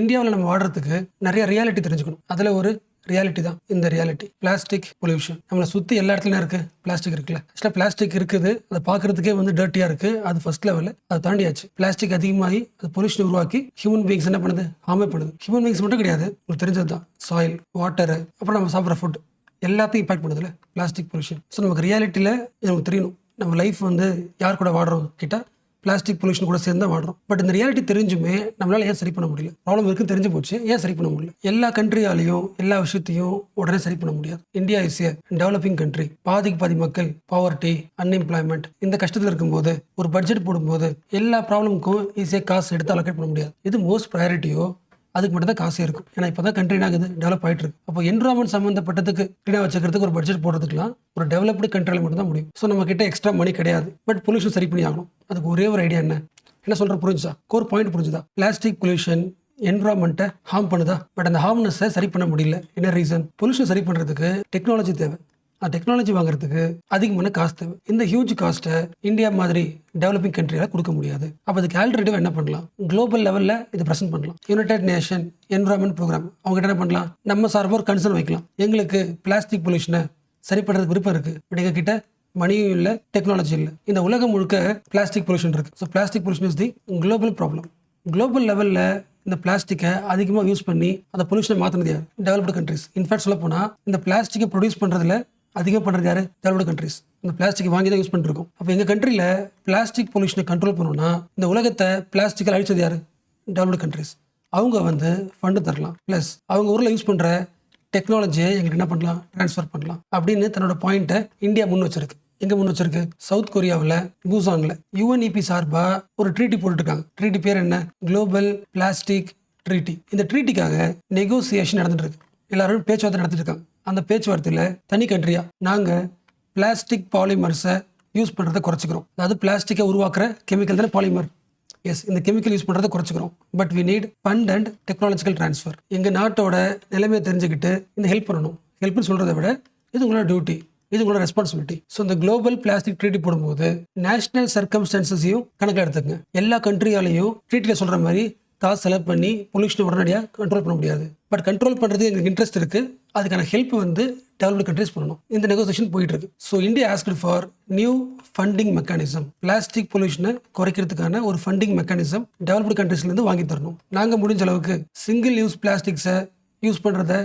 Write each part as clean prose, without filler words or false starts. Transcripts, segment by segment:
இந்தியாவில் நம்ம வாடுறதுக்கு நிறைய ரியாலிட்டி தெரிஞ்சுக்கணும். அதில் ஒரு ரியாலிட்டி தான் இந்த ரியாலிட்டி. பிளாஸ்டிக் பொல்யூஷன் நம்மளை சுற்றி எல்லா இடத்துலையும் இருக்குது. பிளாஸ்டிக் இருக்குல்ல, ஆக்சுவலாக பிளாஸ்டிக் இருக்குது, அதை பார்க்குறதுக்கே வந்து டர்ட்டியாக இருக்குது. அது ஃபர்ஸ்ட் லெவலில் அதை தாண்டியாச்சு. பிளாஸ்டிக் அதிகமாகி அது பொல்யூஷன் உருவாக்கி ஹியூமன் பீங்ஸ் என்ன பண்ணுது, ஹார்மே பண்ணுது. ஹியூமன் பீங்ஸ் மட்டும் கிடையாது, உங்களுக்கு தெரிஞ்சது தான், சாயில், வாட்டரு, அப்புறம் நம்ம சாப்பிட்ற ஃபுட் எல்லாத்தையும் இம்பாக்ட் பண்ணுதுல பிளாஸ்டிக் பொல்யூஷன். ஸோ நமக்கு ரியாலிட்டியில் நமக்கு தெரியணும், நம்ம லைஃப் வந்து யார் கூட வாடுறோம் கிட்ட பிளாஸ்டிக் பொல்யூஷன் கூட சேர்ந்து தான் வாடுறோம். பட் இந்த ரியாலிட்டி தெரிஞ்சுமே நம்மளால ஏன் சரி பண்ண முடியல? ப்ராப்ளம் இருக்குன்னு தெரிஞ்சு போச்சு, ஏன் சரி பண்ண முடியல? எல்லா கண்ட்ரியாலையும் எல்லா விஷயத்தையும் உடனே சரி பண்ண முடியாது. India is a developing country. பாதி மக்கள் பாவர்ட்டி, அன்எம்ப்ளாய்மெண்ட் இந்த கஷ்டத்தில் இருக்கும்போது ஒரு பட்ஜெட் போடும்போது எல்லா ப்ராப்ளமுக்கும் ஈஸியாக காசு எடுத்து அலோகேட் பண்ண முடியாது. இது மோஸ்ட் ப்ரையாரிட்டியோ அதுக்கு மட்டும் தான் காசே இருக்கும். ஏன்னா இப்போ தான் கண்ட்ரி ஆகுது, டெவலப் ஆகிட்டு இருக்கு. அப்போ என்விரான்மெண்ட் சம்மந்தப்பட்டதுக்கு க்ளீனாக வச்சுக்கிறதுக்கு ஒரு பட்ஜெட் போடுறதுக்குலாம் ஒரு டெவலப்டு கண்ட்ரியில் மட்டும் தான் முடியும். ஸோ நம்ம கிட்ட எக்ஸ்ட்ரா மணி கிடையாது, பட் பொல்யூஷன் சரி பண்ணி ஆகணும். அதுக்கு ஒரே ஒரு ஐடியா என்ன சொல்கிற புரிஞ்சுதா? கோர் பாயிண்ட் புரிஞ்சுதா? பிளாஸ்டிக் பொல்யூஷன் என்விரான்மெண்ட்டை ஹார்ம் பண்ணுதா, பட் அந்த ஹார்ம்னஸை சரி பண்ண முடியல. என்ன ரீசன்? பொல்யூஷன் சரி பண்ணுறதுக்கு டெக்னாலஜி தேவை. அந்த டெக்னாலஜி வாங்குறதுக்கு அதிகமான காசு தேவை. இந்த ஹியூஜ் காஸ்ட்டை இந்தியா மாதிரி டெவலப்பிங் கண்ட்ரியால் கொடுக்க முடியாது. அப்போ அதுக்கு ஆல்டர்னேட்டிவ் என்ன பண்ணலாம்? குளோபல் லெவலில் இதை ப்ரெசென்ட் பண்ணலாம். யுனைடெட் நேஷன் என்விரான்மெண்ட் ப்ரோக்ராம் அவங்க என்ன பண்ணலாம்? நம்ம சார்பாக ஒரு கன்சர்ன் வைக்கலாம், எங்களுக்கு பிளாஸ்டிக் பொல்யூஷனை சரி பண்ணுறதுக்கு விருப்பம் இருக்குது, பட் எங்கள் கிட்ட மணியும் இல்லை, டெக்னாலஜி இல்லை. இந்த உலகம் முழுக்க பிளாஸ்டிக் பொல்யூஷன் இருக்குது. So plastic pollution is the global problem. Global லெவலில் இந்த பிளாஸ்டிக்கை அதிகமாக யூஸ் பண்ணி அந்த பொல்யூஷனை மாற்றினது யார்? Developed countries. இன்ஃபேக்ட் சொல்ல போனால் இந்த பிளாஸ்டிக்கை ப்ரொடியூஸ் பண்ணுறதுல அதிகம் பண்ணுறது யார்? Developed countries. இந்த பிளாஸ்டிக் வாங்கி தான் யூஸ் பண்ணிருக்கோம். அப்போ எங்கள் கண்ட்ரியில் பிளாஸ்டிக் பொல்யூஷனை கண்ட்ரோல் பண்ணணும்னா இந்த உலகத்தை பிளாஸ்டிக்கில் அழிச்சது யார்? Developed countries. அவங்க வந்து ஃபண்டு தரலாம், ப்ளஸ் அவங்க ஊரில் யூஸ் பண்ணுற டெக்னாலஜியை எங்களுக்கு என்ன பண்ணலாம், ட்ரான்ஸ்ஃபர் பண்ணலாம் அப்படின்னு தன்னோட பாயிண்ட்டை இந்தியா முன் வச்சிருக்கு. எங்கே முன் வச்சிருக்கு? சவுத் கொரியாவில் பூசாங்கில் யுஎன்இபி சார்பாக ஒரு ட்ரீட்டி போட்டுருக்காங்க. ட்ரீட்டி பேர் என்ன? Global plastic treaty. இந்த ட்ரீட்டிக்காக நெகோசியேஷன் நடந்துட்டு இருக்கு. எல்லாரும் பேச்சுவார்த்தை நடத்திட்டு இருக்காங்க. அந்த பேச்சுவார்த்தையில் தனி கண்ட்ரியாக நாங்கள் பிளாஸ்டிக் பாலிமர்ஸை யூஸ் பண்ணுறதை குறைச்சிக்கிறோம். அதாவது பிளாஸ்டிக்கை உருவாக்குற கெமிக்கல் தானே பாலிமர். எஸ், இந்த கெமிக்கல் யூஸ் பண்ணுறதை குறைச்சிக்கிறோம். But we need fund and technological transfer. எங்கள் நாட்டோட நிலைமையை தெரிஞ்சுக்கிட்டு இந்த ஹெல்ப் பண்ணணும். ஹெல்ப்னு சொல்கிறத விட இது உங்களோட டியூட்டி, இது உங்களோட ரெஸ்பான்சிபிலிட்டி. ஸோ இந்த குளோபல் பிளாஸ்டிக் ட்ரீட்டி போடும்போது நேஷனல் சர்க்கம்ஸ்டான்சஸையும் கணக்கில் எடுத்துக்கங்க. எல்லா கண்ட்ரியாலையும் ட்ரீட்டியில் சொல்கிற மாதிரி காசு செலவு பண்ணி பொல்யூஷனை உடனடியாக கண்ட்ரோல் பண்ண முடியாது. பட் கண்ட்ரோல் பண்ணுறது எங்களுக்கு இன்ட்ரெஸ்ட் இருக்குது, அதுக்கான ஹெல்ப் வந்து டெவலப்டு கண்ட்ரிஸ் பண்ணணும். இந்த நெகோசியேஷன் போயிட்டு இருக்கு. So India asked for new funding mechanism. Plastic பொல்யூஷனை குறைக்கிறதுக்கான ஒரு ஃபண்டிங் மெக்கானிசம் டெவலப்டு கண்ட்ரீஸ்லேருந்து வாங்கி தரணும். நாங்கள் முடிஞ்ச அளவுக்கு சிங்கிள் யூஸ் பிளாஸ்டிக்ஸை யூஸ் பண்ணுறத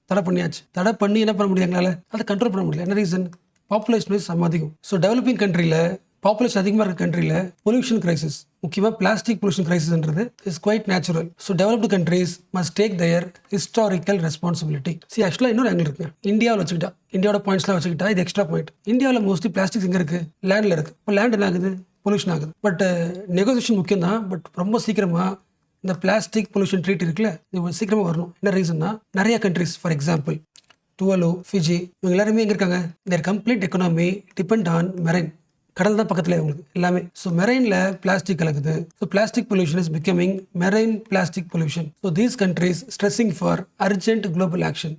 தடை பண்ணியாச்சு. தடை பண்ணி என்ன பண்ண முடியும், எங்களால் அதை கண்ட்ரோல் பண்ண முடியல. என்ன ரீசன்? பாப்புலேஷன் வைஸ் அதிகம். ஸோ டெவலப்பிங் கண்ட்ரியில் பாப்புலேஷன் அதிகமாக இருக்க கண்ட்ரியில் பொல்யூஷன் கிரைசிஸ், முக்கியமாக பிளாஸ்டிக் பொல்யூஷன் கிரைசிஸ்ன்றது is quite natural. So developed countries must take their historical responsibility. ஆக்சுவலாக இன்னொரு ஆங்கிள் இருக்கு. இந்தியாவில் வச்சுக்கிட்டா, இந்தியாவோட பாயிண்ட்ஸ்லாம் வச்சுக்கிட்டா இது எக்ஸ்ட்ரா பாயிண்ட். இந்தியாவில் மோஸ்ட்லி பிளாஸ்டிக்ஸ் எங்கே இருக்குது? லேண்டில் இருக்குது. இப்போ லேண்ட் என்ன ஆகுது? பொல்யூஷன் ஆகுது. பட் நெகோசியேஷன் முக்கியம் தான், பட் ரொம்ப சீக்கிரமாக இந்த பிளாஸ்டிக் பொல்யூஷன் ட்ரீட் இருக்குல்ல, இது சீக்கிரமாக வரணும். என்ன ரீசன்னா, நிறைய countries, for example Tuvalu, Fiji, இவங்க எல்லாருமே எங்கே இருக்காங்க? Their complete economy depend on marine. கடல் தான் பக்கத்தில் உங்களுக்கு எல்லாமே. ஸோ மெரைனில் பிளாஸ்டிக் கலக்குது. So plastic pollution is becoming marine plastic pollution. So these countries stressing for urgent global action.